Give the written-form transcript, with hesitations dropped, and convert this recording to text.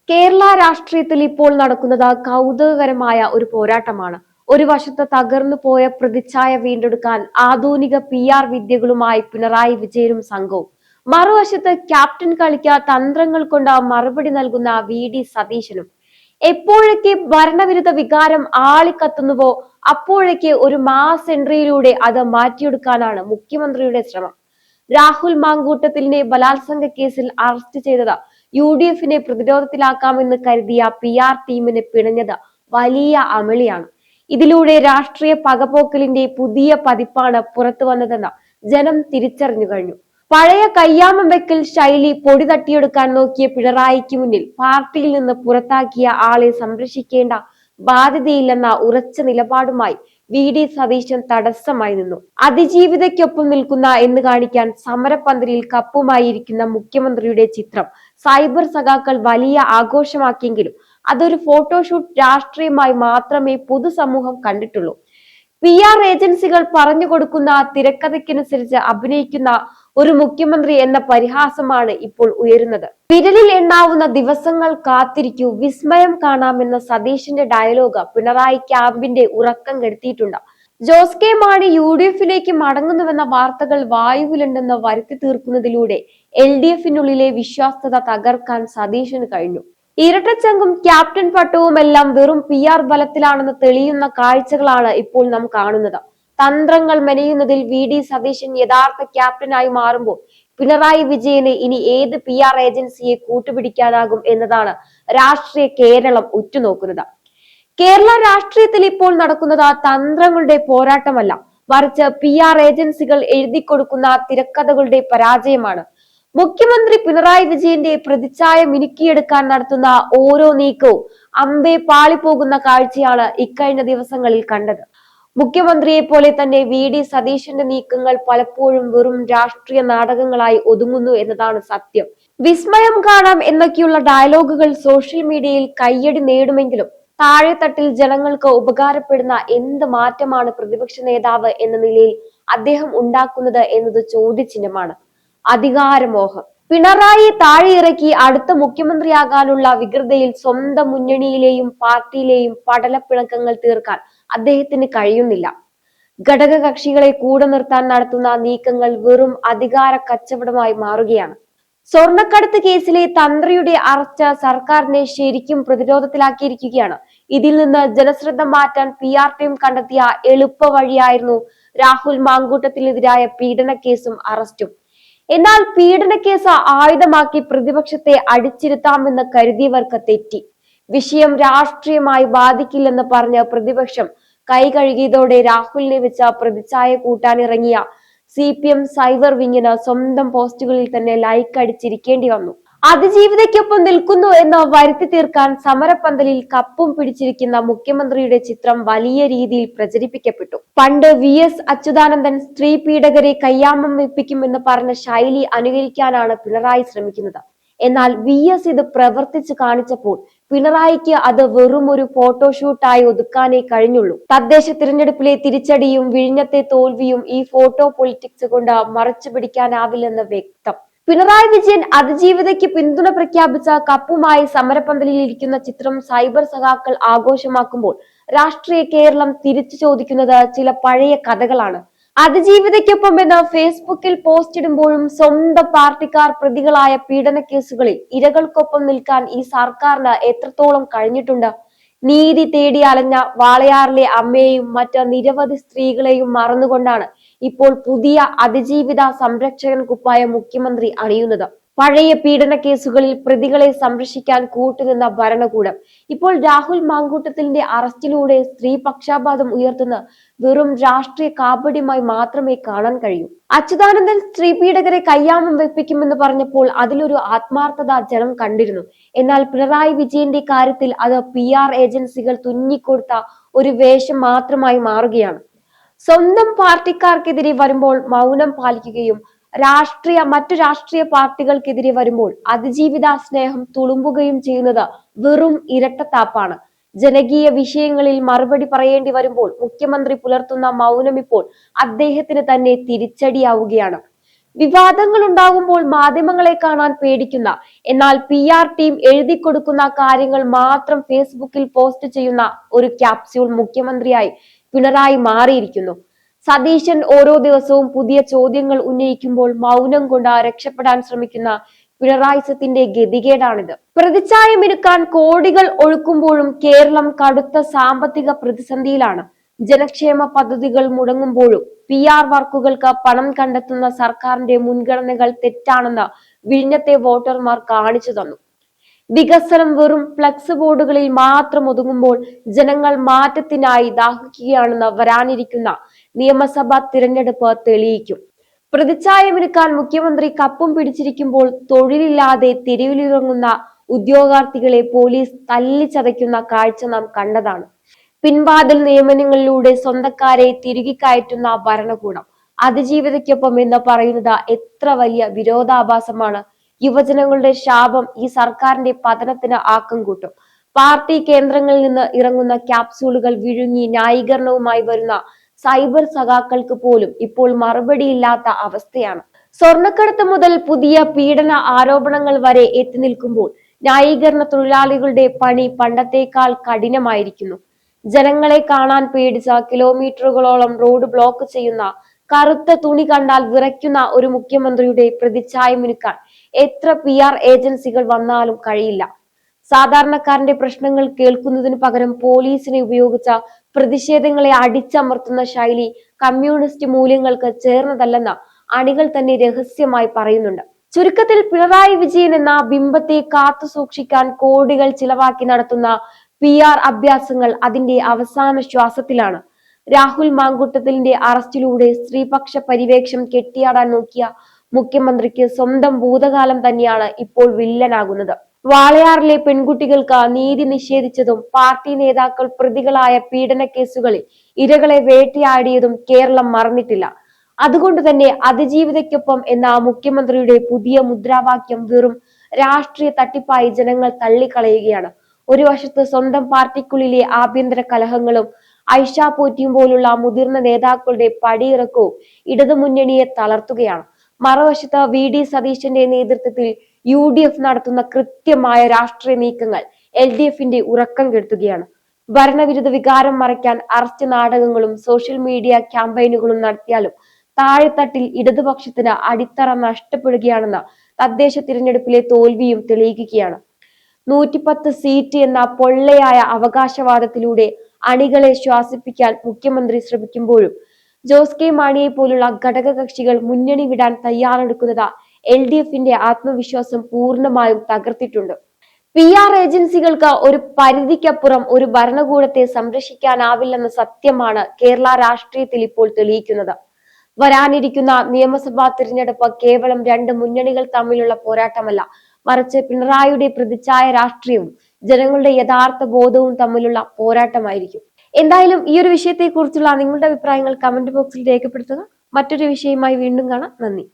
കേരള രാഷ്ട്രീയത്തിൽ ഇപ്പോൾ നടക്കുന്നത് കൗതുകകരമായ ഒരു പോരാട്ടമാണ്. ഒരു വശത്ത് തകർന്നു പോയ പ്രതിച്ഛായ വീണ്ടെടുക്കാൻ ആധുനിക PR വിദ്യകളുമായി പിണറായി വിജയനും സംഘവും, മറുവശത്ത് ക്യാപ്റ്റൻ കളിക്ക തന്ത്രങ്ങൾ കൊണ്ട് മറുപടി നൽകുന്ന VD സതീശനും. എപ്പോഴൊക്കെ ഭരണവിരുദ്ധ വികാരം ആളിക്കത്തുന്നുവോ അപ്പോഴൊക്കെ ഒരു മാസ് എൻട്രിയിലൂടെ അത് മാറ്റിയെടുക്കാനാണ് മുഖ്യമന്ത്രിയുടെ ശ്രമം. രാഹുൽ മാങ്കൂട്ടത്തിലിനെ ബലാത്സംഗ കേസിൽ അറസ്റ്റ് ചെയ്തത് UDFിനെ പ്രതിരോധത്തിലാക്കാമെന്ന് കരുതിയ PR ടീമിന് പിണഞ്ഞത് വലിയ അമളിയാണ്. ഇതിലൂടെ രാഷ്ട്രീയ പകപോക്കലിന്റെ പുതിയ പതിപ്പാണ് പുറത്തു വന്നതെന്ന് ജനം തിരിച്ചറിഞ്ഞു കഴിഞ്ഞു. പഴയ കയ്യാമം വെക്കൽ ശൈലി പൊടി തട്ടിയെടുക്കാൻ നോക്കിയ പിണറായിക്ക് മുന്നിൽ പാർട്ടിയിൽ നിന്ന് പുറത്താക്കിയ ആളെ സംരക്ഷിക്കേണ്ട ബാധ്യതയില്ലെന്ന ഉറച്ച നിലപാടുമായി VD സതീശൻ തടസ്സമായി നിന്നു. അതിജീവിതയ്ക്കൊപ്പം നിൽക്കുന്ന എന്ന് കാണിക്കാൻ സമരപന്തലിൽ കപ്പുമായിരിക്കുന്ന മുഖ്യമന്ത്രിയുടെ ചിത്രം സൈബർ സഖാക്കൾ വലിയ ആഘോഷമാക്കിയെങ്കിലും അതൊരു ഫോട്ടോഷൂട്ട് രാഷ്ട്രീയമായി മാത്രമേ പൊതുസമൂഹം കണ്ടിട്ടുള്ളൂ. PR ഏജൻസികൾ പറഞ്ഞു കൊടുക്കുന്ന തിരക്കഥയ്ക്കനുസരിച്ച് അഭിനയിക്കുന്ന ഒരു മുഖ്യമന്ത്രി എന്ന പരിഹാസമാണ് ഇപ്പോൾ ഉയരുന്നത്. വിരലിൽ എണ്ണാവുന്ന ദിവസങ്ങൾ കാത്തിരിക്കൂ, വിസ്മയം കാണാമെന്ന സതീശന്റെ ഡയലോഗ് പിണറായി ക്യാമ്പിന്റെ ഉറക്കം കെടുത്തിയിട്ടുണ്ട്. ജോസ് കെ മാണി UDFിലേക്ക് മടങ്ങുന്നുവെന്ന വാർത്തകൾ വായുവിലുണ്ടെന്ന് വരുത്തി തീർക്കുന്നതിലൂടെ LDFിനുള്ളിലെ വിശ്വാസ്യത തകർക്കാൻ സതീശന് കഴിഞ്ഞു. ഇരട്ടച്ചങ്കും ക്യാപ്റ്റൻ പട്ടവുമെല്ലാം വെറും PR ബലത്തിലാണെന്ന് തെളിയുന്ന കാഴ്ചകളാണ് ഇപ്പോൾ നാം കാണുന്നത്. തന്ത്രങ്ങൾ മെനയുന്നതിൽ VD സതീശൻ യഥാർത്ഥ ക്യാപ്റ്റനായി മാറുമ്പോൾ പിണറായി വിജയന് ഇനി ഏത് PR ഏജൻസിയെ കൂട്ടുപിടിക്കാനാകും എന്നതാണ് രാഷ്ട്രീയ കേരളം ഉറ്റുനോക്കുന്നത്. കേരള രാഷ്ട്രീയത്തിൽ ഇപ്പോൾ നടക്കുന്നത് തന്ത്രങ്ങളുടെ പോരാട്ടമല്ല, മറിച്ച് PR ഏജൻസികൾ എഴുതി കൊടുക്കുന്ന തിരക്കഥകളുടെ പരാജയമാണ്. മുഖ്യമന്ത്രി പിണറായി വിജയന്റെ പ്രതിച്ഛായ മിനുക്കിയെടുക്കാൻ നടത്തുന്ന ഓരോ നീക്കവും അമ്പേ പാളിപ്പോകുന്ന കാഴ്ചയാണ് ഇക്കഴിഞ്ഞ ദിവസങ്ങളിൽ കണ്ടത്. മുഖ്യമന്ത്രിയെ പോലെ തന്നെ VD സതീശന്റെ നീക്കങ്ങൾ പലപ്പോഴും വെറും രാഷ്ട്രീയ നാടകങ്ങളായി ഒതുങ്ങുന്നു എന്നതാണ് സത്യം. വിസ്മയം കാണാം എന്നൊക്കെയുള്ള ഡയലോഗുകൾ സോഷ്യൽ മീഡിയയിൽ കയ്യടി നേടുമെങ്കിലും താഴെത്തട്ടിൽ ജനങ്ങൾക്ക് ഉപകാരപ്പെടുന്ന എന്ത് മാറ്റമാണ് പ്രതിപക്ഷ നേതാവ് എന്ന നിലയിൽ അദ്ദേഹം ഉണ്ടാക്കുന്നത് എന്നത് ചോദ്യചിഹ്നമാണ്. അധികാരമോഹം. പിണറായി താഴെയിറക്കി അടുത്ത മുഖ്യമന്ത്രിയാകാനുള്ള വികൃതയിൽ സ്വന്തം മുന്നണിയിലെയും പാർട്ടിയിലെയും പടലപ്പിണക്കങ്ങൾ തീർക്കാൻ അദ്ദേഹത്തിന് കഴിയുന്നില്ല. ഘടക കക്ഷികളെ കൂടെ നിർത്താൻ നടത്തുന്ന നീക്കങ്ങൾ വെറും അധികാര കച്ചവടമായി മാറുകയാണ്. സ്വർണ്ണക്കടത്ത് കേസിലെ തന്ത്രിയുടെ അറസ്റ്റ് സർക്കാരിനെ ശരിക്കും പ്രതിരോധത്തിലാക്കിയിരിക്കുകയാണ്. ഇതിൽ നിന്ന് ജനശ്രദ്ധ മാറ്റാൻ PR ടീം കണ്ടെത്തിയ എളുപ്പ വഴിയായിരുന്നു രാഹുൽ മാങ്കൂട്ടത്തിനെതിരായ പീഡന കേസും അറസ്റ്റും. എന്നാൽ പീഡനക്കേസ് ആയുധമാക്കി പ്രതിപക്ഷത്തെ അടിച്ചിരുത്താമെന്ന് കരുതിയവർക്ക് തെറ്റി. വിഷയം രാഷ്ട്രീയമായി ബാധിക്കില്ലെന്ന് പറഞ്ഞ് പ്രതിപക്ഷം കൈകഴുകിയതോടെ രാഹുലിനെ വെച്ച് പ്രതിച്ഛായ കൂട്ടാനിറങ്ങിയ CPM സൈബർ വിങ്ങിന് സ്വന്തം പോസ്റ്റുകളിൽ തന്നെ ലൈക്ക് അടിച്ചിരിക്കേണ്ടി വന്നു. അതിജീവിതയ്ക്കൊപ്പം നിൽക്കുന്നു എന്ന് വരുത്തി തീർക്കാൻ സമരപന്തലിൽ കപ്പും പിടിച്ചിരിക്കുന്ന മുഖ്യമന്ത്രിയുടെ ചിത്രം വലിയ രീതിയിൽ പ്രചരിപ്പിക്കപ്പെട്ടു. പണ്ട് VS അച്യുതാനന്ദൻ സ്ത്രീ പീഡകരെ കയ്യാമം വെപ്പിക്കുമെന്ന് പറഞ്ഞ ശൈലി അനുകരിക്കാനാണ് പിണറായി ശ്രമിക്കുന്നത്. എന്നാൽ VS ഇത് പ്രവർത്തിച്ചു കാണിച്ചപ്പോൾ പിണറായിക്ക് അത് വെറും ഒരു ഫോട്ടോഷൂട്ടായി ഒതുക്കാനേ കഴിഞ്ഞുള്ളൂ. തദ്ദേശ തിരഞ്ഞെടുപ്പിലെ തിരിച്ചടിയും വിഴിഞ്ഞത്തെ തോൽവിയും ഈ ഫോട്ടോ പൊളിറ്റിക്സ് കൊണ്ട് മറച്ചു പിടിക്കാനാവില്ലെന്ന് വ്യക്തം. പിണറായി വിജയൻ അതിജീവിതയ്ക്ക് പിന്തുണ പ്രഖ്യാപിച്ച കപ്പുമായി സമരപന്തലിൽ ഇരിക്കുന്ന ചിത്രം സൈബർ സഖാക്കൾ ആഘോഷമാക്കുമ്പോൾ രാഷ്ട്രീയ കേരളം തിരിച്ചു ചോദിക്കുന്നത് ചില പഴയ കഥകളാണ്. അതിജീവിതയ്ക്കൊപ്പം എന്ന് ഫേസ്ബുക്കിൽ പോസ്റ്റ് ഇടുമ്പോഴും സ്വന്തം പാർട്ടിക്കാർ പ്രതികളായ പീഡന കേസുകളിൽ ഇരകൾക്കൊപ്പം നിൽക്കാൻ ഈ സർക്കാരിന് എത്രത്തോളം കഴിഞ്ഞിട്ടുണ്ട്? നീതി തേടി അലഞ്ഞ വാളയാറിലെ അമ്മയെയും മറ്റ് നിരവധി സ്ത്രീകളെയും മറന്നുകൊണ്ടാണ് ഇപ്പോൾ പുതിയ അതിജീവിത സംരക്ഷകൻ കുപ്പായ മുഖ്യമന്ത്രി അണിയുന്നത്. പഴയ പീഡന കേസുകളിൽ പ്രതികളെ സംരക്ഷിക്കാൻ കൂട്ടുനിന്ന ഭരണകൂടം ഇപ്പോൾ രാഹുൽ മാങ്കൂട്ടത്തിന്റെ അറസ്റ്റിലൂടെ സ്ത്രീ പക്ഷാപാതം ഉയർത്തുന്ന വെറും രാഷ്ട്രീയ കാപട്യമായി മാത്രമേ കാണാൻ കഴിയൂ. അച്യുതാനന്ദൻ സ്ത്രീ പീഡകരെ കയ്യാമം വെപ്പിക്കുമെന്ന് പറഞ്ഞപ്പോൾ അതിലൊരു ആത്മാർത്ഥത ജനം കണ്ടിരുന്നു. എന്നാൽ പിണറായി വിജയന്റെ കാര്യത്തിൽ അത് PR ഏജൻസികൾ തുന്നിക്കൊടുത്ത ഒരു വേഷം മാത്രമായി മാറുകയാണ്. സ്വന്തം പാർട്ടിക്കാർക്കെതിരെ വരുമ്പോൾ മൗനം പാലിക്കുകയും മറ്റു രാഷ്ട്രീയ പാർട്ടികൾക്കെതിരെ വരുമ്പോൾ അതിജീവിത സ്നേഹം തുളുമ്പുകയും ചെയ്യുന്നത് വെറും ഇരട്ടത്താപ്പാണ്. ജനകീയ വിഷയങ്ങളിൽ മറുപടി പറയേണ്ടി വരുമ്പോൾ മുഖ്യമന്ത്രി പുലർത്തുന്ന മൗനം ഇപ്പോൾ അദ്ദേഹത്തിന് തന്നെ തിരിച്ചടിയാവുകയാണ്. വിവാദങ്ങൾ ഉണ്ടാകുമ്പോൾ മാധ്യമങ്ങളെ കാണാൻ പേടിക്കുന്ന, എന്നാൽ PR ടീം എഴുതി കൊടുക്കുന്ന കാര്യങ്ങൾ മാത്രം ഫേസ്ബുക്കിൽ പോസ്റ്റ് ചെയ്യുന്ന ഒരു ക്യാപ്സ്യൂൾ മുഖ്യമന്ത്രിയായി പിണറായി മാറിയിരിക്കുന്നു. സതീശൻ ഓരോ ദിവസവും പുതിയ ചോദ്യങ്ങൾ ഉന്നയിക്കുമ്പോൾ മൗനം കൊണ്ട് രക്ഷപ്പെടാൻ ശ്രമിക്കുന്ന പിണറായിസത്തിന്റെ ഗതികേടാണിത്. പ്രതിച്ഛായ മിനുക്കാൻ കോടികൾ ഒഴുക്കുമ്പോഴും കേരളം കടുത്ത സാമ്പത്തിക പ്രതിസന്ധിയിലാണ്. ജനക്ഷേമ പദ്ധതികൾ മുടങ്ങുമ്പോഴും PR വർക്കുകൾക്ക് പണം കണ്ടെത്തുന്ന സർക്കാരിന്റെ മുൻഗണനകൾ തെറ്റാണെന്ന് വിഴിഞ്ഞത്തെ വോട്ടർമാർ കാണിച്ചു തന്നു. വികസനം വെറും ഫ്ലക്സ് ബോർഡുകളിൽ മാത്രം ഒതുങ്ങുമ്പോൾ ജനങ്ങൾ മാറ്റത്തിനായി ദാഹിക്കുകയാണെന്ന് വരാനിരിക്കുന്ന നിയമസഭാ തിരഞ്ഞെടുപ്പ് തെളിയിക്കും. പ്രതിച്ഛായമിനുക്കാൻ മുഖ്യമന്ത്രി കപ്പും പിടിച്ചിരിക്കുമ്പോൾ തൊഴിലില്ലാതെ തെരുവിലിറങ്ങുന്ന ഉദ്യോഗാർത്ഥികളെ പോലീസ് തല്ലിച്ചതയ്ക്കുന്ന കാഴ്ച നാം കണ്ടതാണ്. പിൻവാതിൽ നിയമനങ്ങളിലൂടെ സ്വന്തക്കാരെ തിരികെ കയറ്റുന്ന ഭരണകൂടം. അതിജീവിതയ്ക്കൊപ്പം എന്ന് പറയുന്നത് എത്ര വലിയ വിരോധാഭാസമാണ്. യുവജനങ്ങളുടെ ശാപം ഈ സർക്കാരിന്റെ പതനത്തിന് ആക്കം കൂട്ടും. പാർട്ടി കേന്ദ്രങ്ങളിൽ നിന്ന് ഇറങ്ങുന്ന ക്യാപ്സ്യൂളുകൾ വിഴുങ്ങി ന്യായീകരണവുമായി വരുന്ന സൈബർ സഖാക്കൾക്ക് പോലും ഇപ്പോൾ മറുപടിയില്ലാത്ത അവസ്ഥയാണ്. സ്വർണ്ണക്കടത്ത് മുതൽ പുതിയ പീഡന ആരോപണങ്ങൾ വരെ എത്തി നിൽക്കുമ്പോൾ ന്യായീകരണ തൊഴിലാളികളുടെ പണി പണ്ടത്തേക്കാൾ കഠിനമായിരിക്കുന്നു. ജനങ്ങളെ കാണാൻ പേടിച്ച കിലോമീറ്ററുകളോളം റോഡ് ബ്ലോക്ക് ചെയ്യുന്ന, കറുത്ത തുണി കണ്ടാൽ വിറയ്ക്കുന്ന ഒരു മുഖ്യമന്ത്രിയുടെ പ്രതിച്ഛായ മിനുക്കാൻ എത്ര PR ഏജൻസികൾ വന്നാലും കഴിയില്ല. സാധാരണക്കാരന്റെ പ്രശ്നങ്ങൾ കേൾക്കുന്നതിന് പകരം പോലീസിനെ ഉപയോഗിച്ച പ്രതിഷേധങ്ങളെ അടിച്ചമർത്തുന്ന ശൈലി കമ്മ്യൂണിസ്റ്റ് മൂല്യങ്ങൾക്ക് ചേർന്നതല്ലെന്ന് അണികൾ തന്നെ രഹസ്യമായി പറയുന്നുണ്ട്. ചുരുക്കത്തിൽ പിണറായി വിജയൻ എന്ന ബിംബത്തെ കാത്തു സൂക്ഷിക്കാൻ കോടികൾ ചിലവാക്കി നടത്തുന്ന PR അഭ്യാസങ്ങൾ അതിന്റെ അവസാന ശ്വാസത്തിലാണ്. രാഹുൽ മാങ്കൂട്ടത്തിലിന്റെ അറസ്റ്റിലൂടെ സ്ത്രീപക്ഷ പരിവേഷം കെട്ടിയാടാൻ നോക്കിയ മുഖ്യമന്ത്രിക്ക് സ്വന്തം ഭൂതകാലം തന്നെയാണ് ഇപ്പോൾ വില്ലനാകുന്നത്. വാളയാറിലെ പെൺകുട്ടികൾക്ക് നീതി നിഷേധിച്ചതും പാർട്ടി നേതാക്കൾ പ്രതികളായ പീഡന കേസുകളിൽ ഇരകളെ വേട്ടയാടിയതും കേരളം മറന്നിട്ടില്ല. അതുകൊണ്ട് തന്നെ അതിജീവിതയ്ക്കൊപ്പം എന്ന മുഖ്യമന്ത്രിയുടെ പുതിയ മുദ്രാവാക്യം വെറും രാഷ്ട്രീയ തട്ടിപ്പായി ജനങ്ങൾ തള്ളിക്കളയുകയാണ്. ഒരു വശത്ത് സ്വന്തം പാർട്ടിക്കുള്ളിലെ ആഭ്യന്തര കലഹങ്ങളും ഐഷ പോറ്റിയും പോലുള്ള മുതിർന്ന നേതാക്കളുടെ പടിയിറക്കവും ഇടതുമുന്നണിയെ തളർത്തുകയാണ്. മറുവശത്ത് VD സതീശന്റെ നേതൃത്വത്തിൽ UDF നടത്തുന്ന കൃത്യമായ രാഷ്ട്രീയ നീക്കങ്ങൾ LDFന്റെ ഉറക്കം കെടുത്തുകയാണ്. ഭരണവിരുദ്ധ വികാരം മറയ്ക്കാൻ അറസ്റ്റ് നാടകങ്ങളും സോഷ്യൽ മീഡിയ ക്യാമ്പയിനുകളും നടത്തിയാലും താഴെത്തട്ടിൽ ഇടതുപക്ഷത്തിന് അടിത്തറ നഷ്ടപ്പെടുകയാണെന്ന് തദ്ദേശ തിരഞ്ഞെടുപ്പിലെ തോൽവിയും തെളിയിക്കുകയാണ്. 110 സീറ്റ് എന്ന പൊള്ളയായ അവകാശവാദത്തിലൂടെ അണികളെ ശ്വാസിപ്പിക്കാൻ മുഖ്യമന്ത്രി ശ്രമിക്കുമ്പോഴും ജോസ് കെ മാണിയെ പോലുള്ള ഘടകകക്ഷികൾ മുന്നണി വിടാൻ തയ്യാറെടുക്കുന്നത് LDFന്റെ ആത്മവിശ്വാസം പൂർണ്ണമായും തകർത്തിട്ടുണ്ട്. PR ഏജൻസികൾക്ക് ഒരു പരിധിക്കപ്പുറം ഒരു ഭരണകൂടത്തെ സംരക്ഷിക്കാനാവില്ലെന്ന സത്യമാണ് കേരള രാഷ്ട്രീയത്തിൽ ഇപ്പോൾ തെളിയിക്കുന്നത്. വരാനിരിക്കുന്ന നിയമസഭാ തിരഞ്ഞെടുപ്പ് കേവലം 2 മുന്നണികൾ തമ്മിലുള്ള പോരാട്ടമല്ല, മറിച്ച് പിണറായിയുടെ പ്രതിച്ഛായ രാഷ്ട്രീയവും ജനങ്ങളുടെ യഥാർത്ഥ ബോധവും തമ്മിലുള്ള പോരാട്ടമായിരിക്കും. എന്തായാലും ഈ ഒരു വിഷയത്തെക്കുറിച്ചുള്ള നിങ്ങളുടെ അഭിപ്രായങ്ങൾ കമന്റ് ബോക്സിൽ രേഖപ്പെടുത്തുക. മറ്റൊരു വിഷയവുമായി വീണ്ടും കാണാം. നന്ദി.